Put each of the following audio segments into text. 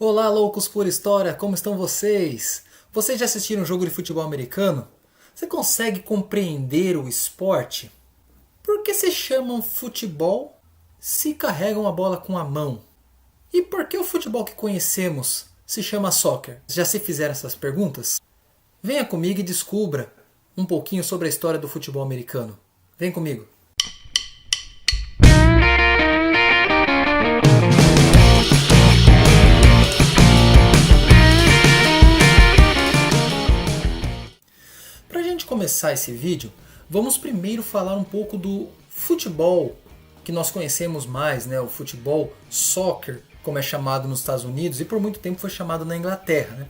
Olá, loucos por história, como estão vocês? Vocês já assistiram um jogo de futebol americano? Você consegue compreender o esporte? Por que se chamam futebol se carregam a bola com a mão? E por que o futebol que conhecemos se chama soccer? Já se fizeram essas perguntas? Venha comigo e descubra um pouquinho sobre a história do futebol americano. Vem comigo! Para a gente começar esse vídeo, vamos primeiro falar um pouco do futebol que nós conhecemos mais, né? O futebol soccer, como é chamado nos Estados Unidos e por muito tempo foi chamado na Inglaterra, né?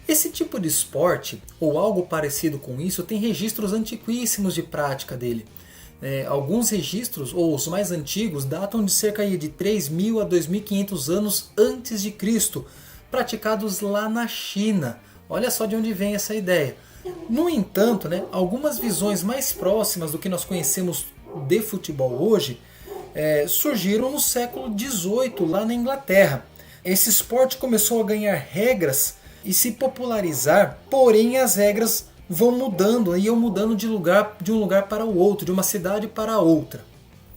Esse tipo de esporte, ou algo parecido com isso, tem registros antiquíssimos de prática dele. Alguns registros, ou os mais antigos, datam de cerca de 3.000 a 2.500 anos antes de Cristo, praticados lá na China. Olha só de onde vem essa ideia. No entanto, algumas visões mais próximas do que nós conhecemos de futebol hoje surgiram no século XVIII, lá na Inglaterra. Esse esporte começou a ganhar regras e se popularizar, porém as regras iam mudando de um lugar para o outro, de uma cidade para outra.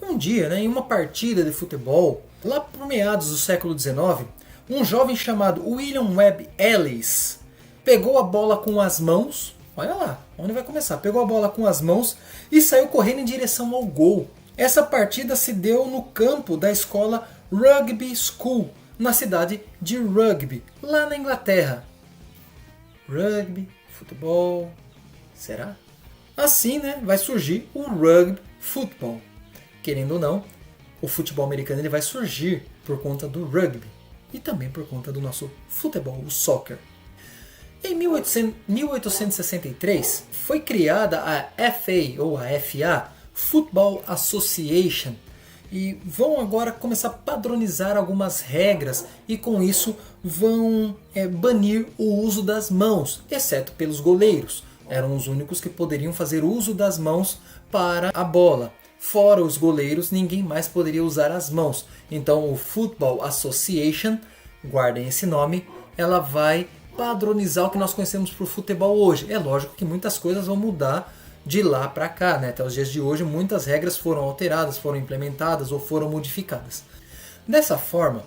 Um dia, em uma partida de futebol, lá por meados do século XIX, um jovem chamado William Webb Ellis pegou a bola com as mãos. Olha lá, onde vai começar? Pegou a bola com as mãos e saiu correndo em direção ao gol. Essa partida se deu no campo da escola Rugby School, na cidade de Rugby, lá na Inglaterra. Rugby, futebol, será? Assim, vai surgir o Rugby Football. Querendo ou não, o futebol americano ele vai surgir por conta do rugby e também por conta do nosso futebol, o soccer. Em 1863 foi criada a FA, ou a FA, Football Association, e vão agora começar a padronizar algumas regras e com isso vão banir o uso das mãos, exceto pelos goleiros. Eram os únicos que poderiam fazer uso das mãos para a bola. Fora os goleiros, ninguém mais poderia usar as mãos. Então o Football Association, guardem esse nome, ela vai padronizar o que nós conhecemos por futebol hoje. É lógico que muitas coisas vão mudar de lá para cá, Até os dias de hoje muitas regras foram alteradas, foram implementadas ou foram modificadas. Dessa forma,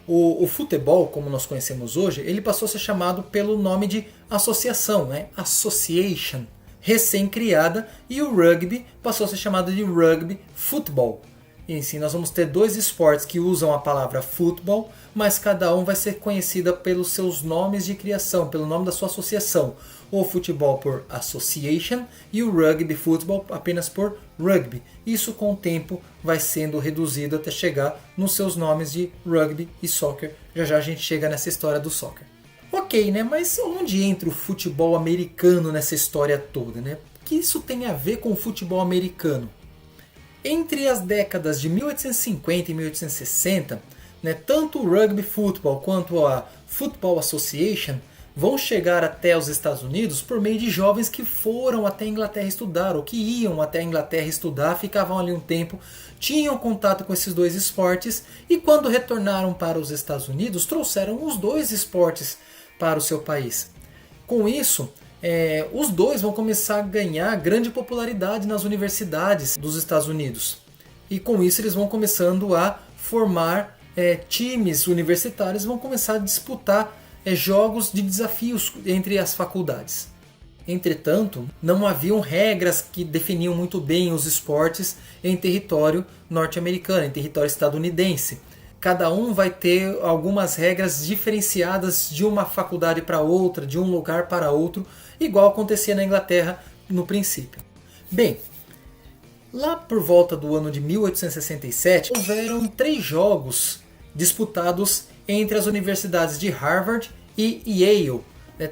o futebol, como nós conhecemos hoje, ele passou a ser chamado pelo nome de associação, Association, recém-criada, e o rugby passou a ser chamado de Rugby Football. E assim, nós vamos ter dois esportes que usam a palavra futebol, mas cada um vai ser conhecida pelos seus nomes de criação, pelo nome da sua associação. O futebol por Association e o rugby football apenas por rugby. Isso com o tempo vai sendo reduzido até chegar nos seus nomes de rugby e soccer. Já já a gente chega nessa história do soccer. Ok, mas onde entra o futebol americano nessa história toda? O que isso tem a ver com o futebol americano? Entre as décadas de 1850 e 1860, tanto o Rugby Football quanto a Football Association vão chegar até os Estados Unidos por meio de jovens que foram até a Inglaterra estudar, ou que iam até a Inglaterra estudar, ficavam ali um tempo, tinham contato com esses dois esportes e quando retornaram para os Estados Unidos trouxeram os dois esportes para o seu país. Com isso, os dois vão começar a ganhar grande popularidade nas universidades dos Estados Unidos. E com isso eles vão começando a formar times universitários, vão começar a disputar jogos de desafios entre as faculdades. Entretanto, não haviam regras que definiam muito bem os esportes em território norte-americano, em território estadunidense. Cada um vai ter algumas regras diferenciadas de uma faculdade para outra, de um lugar para outro, igual acontecia na Inglaterra no princípio. Bem, lá por volta do ano de 1867, houveram 3 jogos disputados entre as universidades de Harvard e Yale.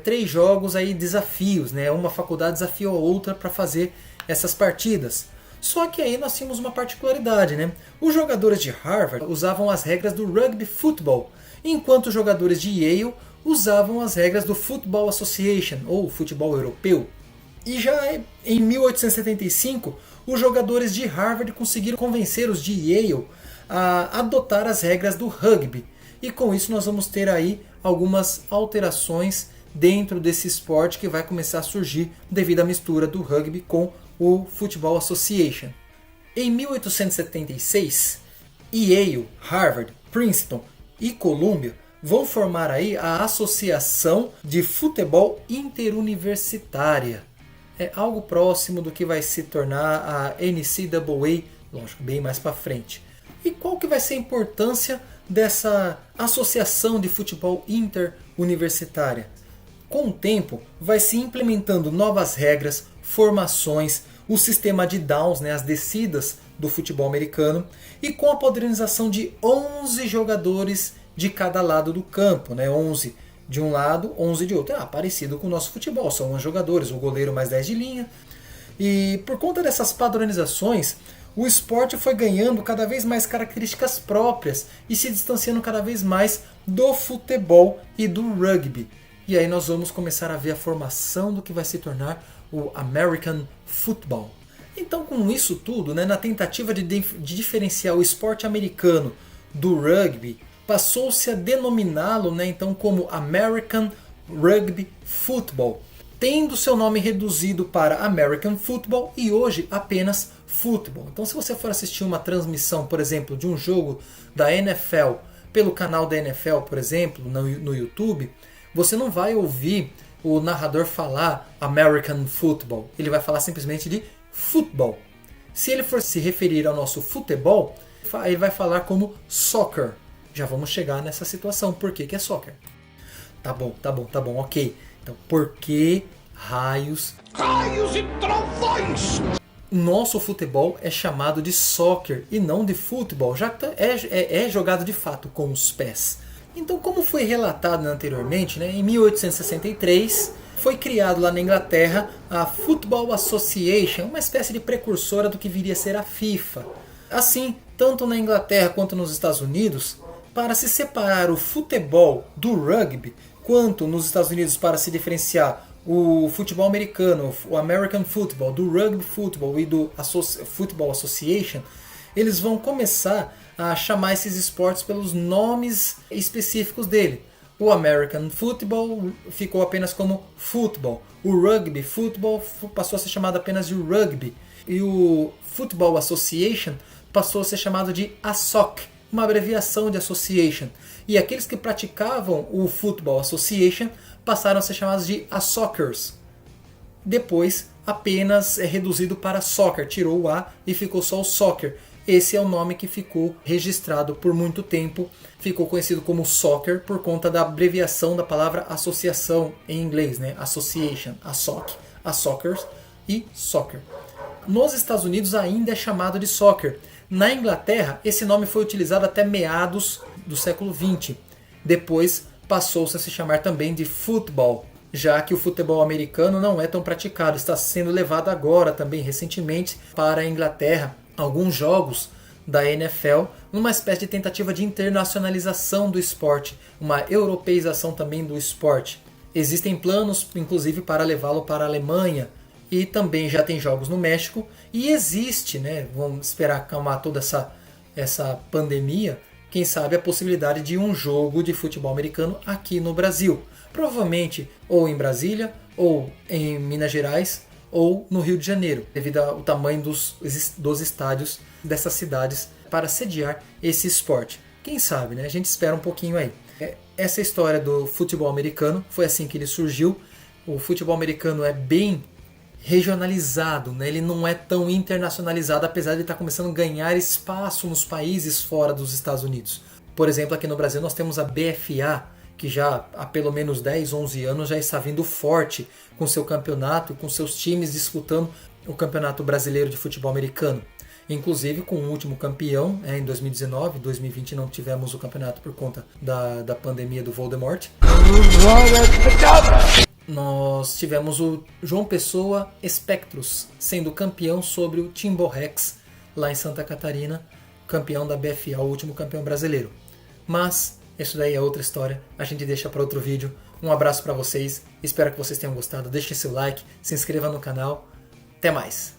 3 jogos aí, desafios, uma faculdade desafiou a outra para fazer essas partidas. Só que aí nós tínhamos uma particularidade, Os jogadores de Harvard usavam as regras do Rugby Football, enquanto os jogadores de Yale usavam as regras do Football Association, ou futebol europeu. E já em 1875, os jogadores de Harvard conseguiram convencer os de Yale a adotar as regras do rugby. e com isso nós vamos ter aí algumas alterações dentro desse esporte que vai começar a surgir devido à mistura do rugby com o Football Association. Em 1876, Yale, Harvard, Princeton e Columbia vão formar aí a Associação de Futebol Interuniversitária. É algo próximo do que vai se tornar a NCAA, lógico, bem mais para frente. E qual que vai ser a importância dessa associação de futebol interuniversitária? Com o tempo, vai se implementando novas regras, formações, o sistema de downs, né, as descidas do futebol americano, e com a padronização de 11 jogadores de cada lado do campo, né, 11 de um lado, 11 de outro. Parecido com o nosso futebol, são 11 jogadores, o goleiro mais 10 de linha. E por conta dessas padronizações, o esporte foi ganhando cada vez mais características próprias e se distanciando cada vez mais do futebol e do rugby. E aí nós vamos começar a ver a formação do que vai se tornar o American Football. Então, com isso tudo, né, na tentativa de diferenciar o esporte americano do rugby, passou-se a denominá-lo, né, então, como American Rugby Football, tendo seu nome reduzido para American Football e hoje apenas Football. Então, se você for assistir uma transmissão, por exemplo, de um jogo da NFL pelo canal da NFL, por exemplo, no YouTube, você não vai ouvir o narrador falar American Football. Ele vai falar simplesmente de Football. Se ele for se referir ao nosso futebol, ele vai falar como Soccer. Já vamos chegar nessa situação. Por que é soccer? Tá bom, ok. Então, por que raios e trovões? Nosso futebol é chamado de soccer e não de futebol, já que é jogado de fato com os pés. Então, como foi relatado anteriormente, né, em 1863 foi criado lá na Inglaterra a Football Association, uma espécie de precursora do que viria a ser a FIFA. Assim, tanto na Inglaterra quanto nos Estados Unidos, para se separar o futebol do rugby, quanto nos Estados Unidos para se diferenciar o futebol americano, o American Football, do Rugby Football e do Football Association, eles vão começar a chamar esses esportes pelos nomes específicos dele. O American Football ficou apenas como Football. O Rugby Football passou a ser chamado apenas de Rugby. E o Football Association passou a ser chamado de ASOC, uma abreviação de Association. E aqueles que praticavam o Football Association passaram a ser chamados de ASOCers. Depois apenas é reduzido para Soccer, tirou o A e ficou só o Soccer. Esse é o nome que ficou registrado por muito tempo, ficou conhecido como Soccer por conta da abreviação da palavra associação em inglês, né? Association, ASOC, ASOCers e Soccer. Nos Estados Unidos ainda é chamado de Soccer. Na Inglaterra, esse nome foi utilizado até meados do século XX. Depois passou-se a se chamar também de Football, já que o futebol americano não é tão praticado. Está sendo levado agora também, recentemente, para a Inglaterra, alguns jogos da NFL, numa espécie de tentativa de internacionalização do esporte, uma europeização também do esporte. Existem planos, inclusive, para levá-lo para a Alemanha, e também já tem jogos no México, e existe, né, vamos esperar acalmar toda essa pandemia, quem sabe a possibilidade de um jogo de futebol americano aqui no Brasil. Provavelmente ou em Brasília, ou em Minas Gerais, ou no Rio de Janeiro, devido ao tamanho dos estádios dessas cidades para sediar esse esporte. Quem sabe, né? A gente espera um pouquinho aí. Essa história do futebol americano foi assim que ele surgiu. O futebol americano é bem regionalizado, né? Ele não é tão internacionalizado, apesar de estar começando a ganhar espaço nos países fora dos Estados Unidos. Por exemplo, aqui no Brasil nós temos a BFA, que já há pelo menos 10, 11 anos já está vindo forte com seu campeonato, com seus times disputando o Campeonato Brasileiro de Futebol Americano. Inclusive com o último campeão, em 2019, 2020 não tivemos o campeonato por conta da pandemia do Voldemort. Nós tivemos o João Pessoa Spectros sendo campeão sobre o Timborrex lá em Santa Catarina, campeão da BFA, o último campeão brasileiro. Mas isso daí é outra história, a gente deixa para outro vídeo. Um abraço para vocês, espero que vocês tenham gostado, deixe seu like, se inscreva no canal, até mais!